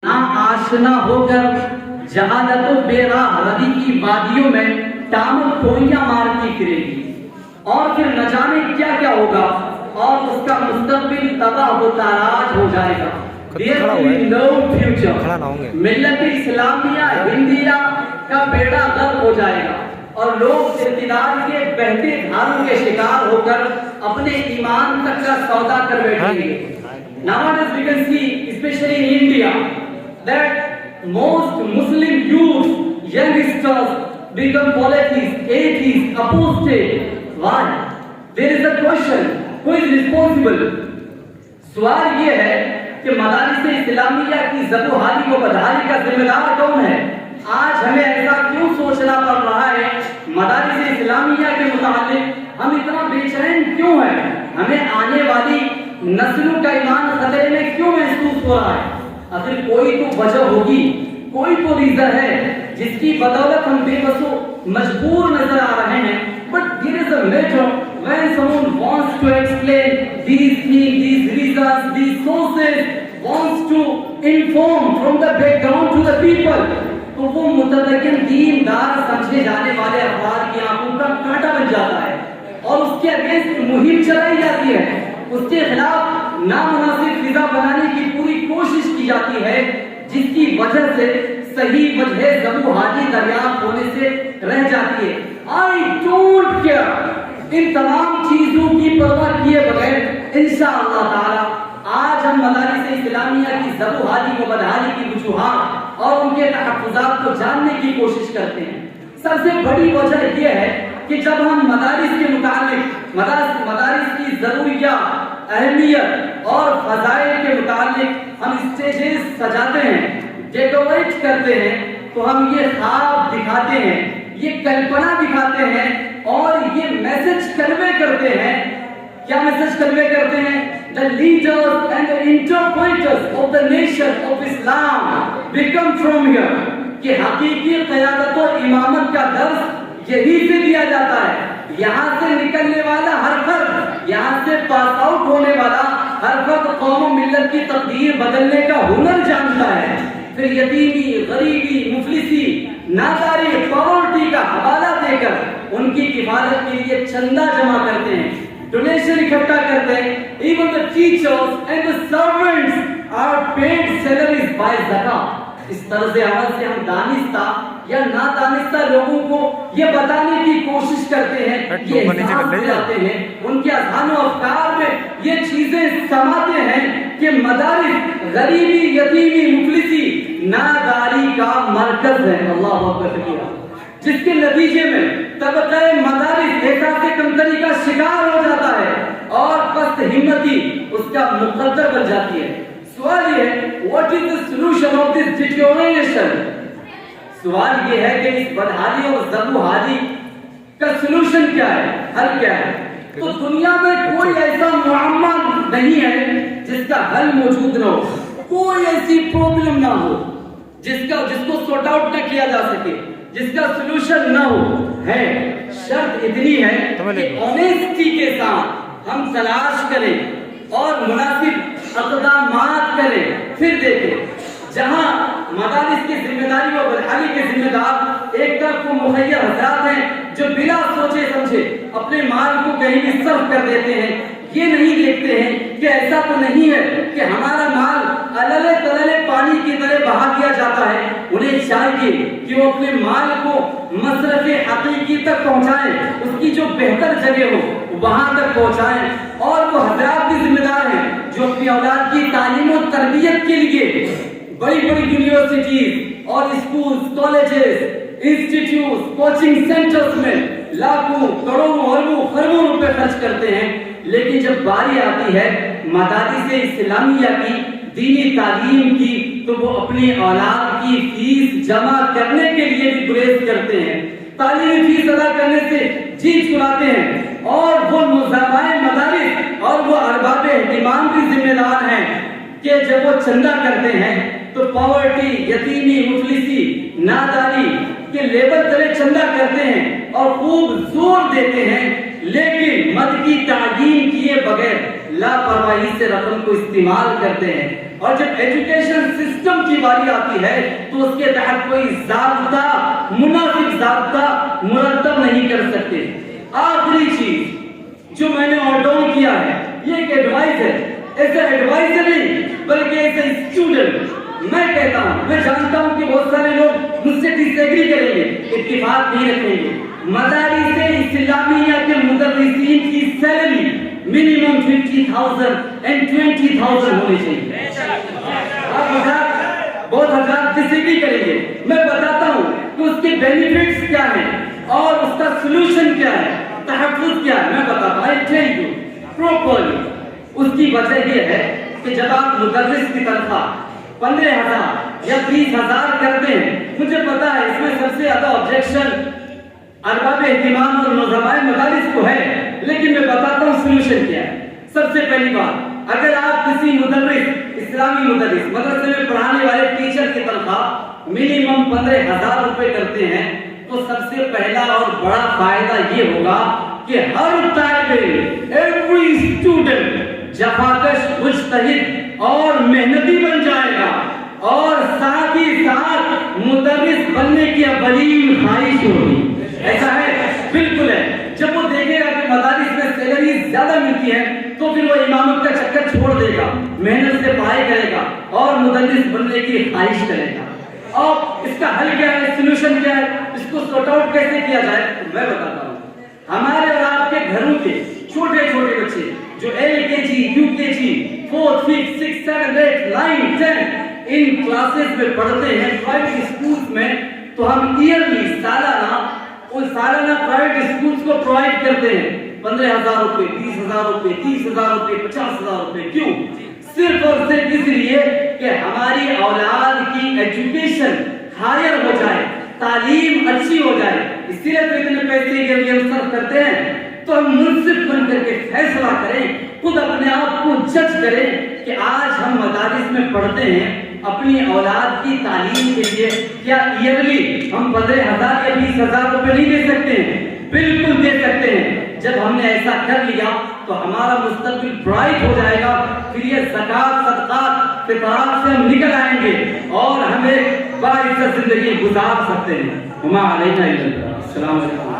آشنا ہو کر جہالت و بے راہ روی کی وادیوں میں ٹام ٹوئیاں مارتی پھرے گی اور پھر نہ جانے کیا کیا ہوگا اور اس کا مستقبل تباہ و تاراج ہو جائے گا. There will be no future. ملت اسلامیہ ہندیہ کا بیڑا غرق ہو جائے گا اور لوگ اقتدار کے بہتے دھاروں کے شکار ہو کر اپنے ایمان تک کا سودا کر بیٹھیں گے. Nowadays we can see, especially in India, that most Muslim youth, youngsters become polytheists, atheists, apostate. Why? There is a question, who is responsible? سوال یہ ہے کہ مدارس اسلامیہ کی زد و حالی کو بدحالی کا ذمہ دار کون ہے؟ آج ہمیں ایسا کیوں سوچنا پڑ رہا ہے؟ مدارس اسلامیہ کے متعلق ہم اتنا بے چین کیوں ہیں؟ ہمیں آنے والی نسلوں کا ایمان خطرے میں کیوں محسوس ہو رہا ہے؟ آخر کوئی تو وجہ ہوگی، کوئی تو ریزن ہے جس کی بدولت ہم بے بس و مجبور نظر آ رہے ہیں. But there is a matter when someone wants to explain these things, these reasons, these sources, wants to inform from the background to the people, تو وہ متدین دین دار سمجھے جانے والے افراد کی آنکھوں کا کانٹا بن جاتا ہے اور اس کے اگینسٹ مہم چلائی جاتی ہے، اس کے خلاف نامناسب فضا بنانے کی پوری کوشش کی جاتی ہے، جس کی وجہ سے صحیح وجہ زبو حاجی دریافت ہونے سے رہ جاتی ہے. I don't care. ان تمام چیزوں کی پرواہ کیے بغیر انشاءاللہ تعالی آج ہم مدارس اسلامیہ کی زبو حاجی کو بدحالی کی وجوہات اور ان کے تحفظات کو جاننے کی کوشش کرتے ہیں. سب سے بڑی وجہ یہ ہے کہ جب ہم مدارس کے متعلق مدارس کی ضروریات، اہمیت اور فضائل کے متعلق ہم اسٹیجز سجاتے ہیں، ڈیکوریٹ کرتے ہیں، تو ہم یہ خواب دکھاتے ہیں، یہ کلپنا دکھاتے ہیں اور یہ میسج کنوے کرتے ہیں. کیا میسج کنوے کرتے ہیں؟ The leaders and the interpreters of the nation of Islam become from here. کہ حقیقی قیادت و امامت کا درس یہی سے دیا جاتا ہے. یہاں سے نکلنے والا ہر فرد، یہاں سے پاس آؤٹ ہونے والا ہر فرد قوم و ملت کی تقدیر بدلنے کا ہنر جانتا ہے. پھر یتیمی، غریبی، مفلسی، ناداری، پاورٹی کا حوالہ دے کر ان کی کفالت کے لیے چندہ جمع کرتے ہیں، ڈونیشن اکٹھا کرتے ہیں. Even the teachers and the servants are paid salaries by zakah. اس طرز عمل سے ہم دانستہ یا نادانستہ لوگوں کو یہ بتانے کی کوشش کرتے ہیں، یہ احساس دلاتے ہیں، ان کے اذہان و افکار میں یہ چیزیں سماتے ہیں کہ مدارس غریبی، یتیمی، مفلسی، ناداری کا مرکز ہے. اللہ اکبر کبیرہ. جس کے نتیجے میں طبقہ مدارس احساس کمتری کا شکار ہو جاتا ہے اور پست ہمتی اس کا مقدر بن جاتی ہے. سوال یہ ہے what is the solution of this deterioration؟ سوال یہ ہے کہ اس بدحالی اور زبو حالی کا سلوشن کیا ہے، حل کیا ہے؟ تو دنیا میں کوئی ایسا معمہ نہیں ہے جس کا حل موجود نہ ہو، کوئی ایسی پرابلم نہ ہو جس کو سورٹ آؤٹ نہ کیا جا سکے، جس کا سلوشن نہ ہو. ہے شرط اتنی ہے کہ آنیسٹی کے ساتھ ہم تلاش کریں اور مناسب اقدامات کریں. پھر دیکھیں جہاں مدارس کی ذمہ داری اور بدحالی کے ذمہ دار ایک طرف وہ مخیر حضرات ہیں جو بلا سوچے سمجھے اپنے مال کو کہیں بھی صرف کر دیتے ہیں. یہ نہیں دیکھتے ہیں کہ ایسا تو نہیں ہے کہ ہمارا مال اللے تللے پانی کی طرح بہا دیا جاتا ہے. انہیں چاہیے کہ وہ اپنے مال کو مصرف حقیقی تک پہنچائیں، اس کی جو بہتر جگہ ہو وہاں تک پہنچائیں. اور وہ حضرات بھی ذمہ دار ہیں جو اپنی اولاد کی تعلیم و تربیت کے لیے بڑی بڑی یونیورسٹیز اور schools, colleges, institutes, coaching centres میں لاکھوں، کروڑوں، اربوں، خربوں روپے خرچ کرتے ہیں. لیکن جب باری آتی ہے مدارس اسلامیہ کی دینی تعلیم کی تو وہ اپنی اولاد کی فیس جمع کرنے کے لیے بھی گریز کرتے ہیں، تعلیمی فیس ادا کرنے سے جی چھڑاتے ہیں. اور وہ نظامائے مدارس اور وہ ارباب اہتمام بھی ذمہ دار ہیں کہ جب وہ چندہ کرتے ہیں تو پاورٹی، یتیمی، مفلسی، ناداری کے لیبل تلے چندہ کرتے ہیں اور خوب زور دیتے ہیں، لیکن مد کی تعین کیے بغیر لاپرواہی سے رقم کو استعمال کرتے ہیں. اور جب ایجوکیشن سسٹم کی باری آتی ہے تو اس کے تحت کوئی ضابطہ، مناسب ضابطہ مرتب نہیں کر سکتے۔ آخری چیز جو میں نے آرڈر کیا ہے، یہ ایک ایڈوائز ہے، ایسا ایڈوائزر نہیں بلکہ ایسا اسٹوڈنٹ میں کہتا ہوں، میں جانتا ہوں کہ بہت سارے لوگ مجھ سے ڈس ایگری کریں گے، اتفاق نہیں رکھیں گے۔ مدارس اسلامیہ کے مدرسین کی سیلری منیمم 50,000 and 20,000 ہونی چاہیے۔ آپ بہت حضرات ڈس ایگری کریں گے، میں بتاتا ہوں کہ اس کے بینیفٹس کیا ہیں اور اس کا سلوشن کیا ہے، تحفظ کیا ہے، میں بتاتا ہوں۔ I tell you properly۔ اس کی وجہ یہ ہے کہ جب آپ مدرس کی تنخواہ 15,000 یا 20,000 کرتے ہیں، مجھے پتا ہے اس میں سب سے زیادہ آبجیکشن ارباب اہتمام اور نظمائے مدارس کو ہے، لیکن میں بتاتا ہوں سلوشن کیا ہے۔ سب سے پہلی بات، اگر آپ کسی مدرس، اسلامی مدرس، مدرسے میں پڑھانے والے ٹیچر کی تنخواہ منیمم 15,000 روپے کرتے ہیں، تو سب سے پہلا اور بڑا فائدہ یہ ہوگا کہ ہر طالب علم، ایوری اسٹوڈنٹ جفاکش، مجتہد اور محنتی بن جائے گا، اور ساتھ ہی ساتھ مدرس بننے کی اولین خواہش ہوگی۔ ایسا ہے؟ بالکل ہے۔ جب وہ دیکھے گا کہ مدارس میں سیلری زیادہ ملتی ہے تو پھر وہ امامت کا چکر چھوڑ دے گا، محنت سے پڑھائی کرے گا اور مدرس بننے کی خواہش کرے گا۔ اور اس کا حل کیا ہے، سلوشن کیا ہے، اس کو سورٹ آؤٹ کیسے کیا جائے، میں بتاتا ہوں۔ ہمارے اور آپ کے گھروں کے چھوٹے چھوٹے بچے جو LKG، UKG، 4th، 5th، 6th، 7th، 8th، 9th، 10th ان کلاسز میں پڑھتے ہیں پرائیویٹ اسکولز میں، تو ہم ایئرلی سالانہ پرائیویٹ اسکولز کو پرووائڈ کرتے ہیں 15,000 روپے، 20,000 روپے، 30,000 روپے، 50,000 روپے۔ کیوں؟ صرف اور صرف اس لیے کہ ہماری اولاد کی ایجوکیشن ہائر ہو جائے، تعلیم اچھی ہو جائے۔ اسی لیے تو اتنے پیسے کے لیے ہم صرف کرتے ہیں۔ تو ہم منصف بن کر کے فیصلہ کریں، خود اپنے آپ کو جج کریں کہ آج ہم مدارس میں پڑھتے ہیں، اپنی اولاد کی تعلیم کے لیے کیا ایئرلی ہم 15,000 یا 20,000 روپے نہیں دے سکتے ہیں؟ بالکل دے سکتے ہیں۔ جب ہم نے ایسا کر لیا تو ہمارا مستقبل برائٹ ہو جائے گا، پھر یہ زکات، صدقات، فطرات سے ہم نکل آئیں گے اور ہمیں باعث زندگی گزار سکتے ہیں۔ وما علینا الا البلاغ۔ السلام علیکم۔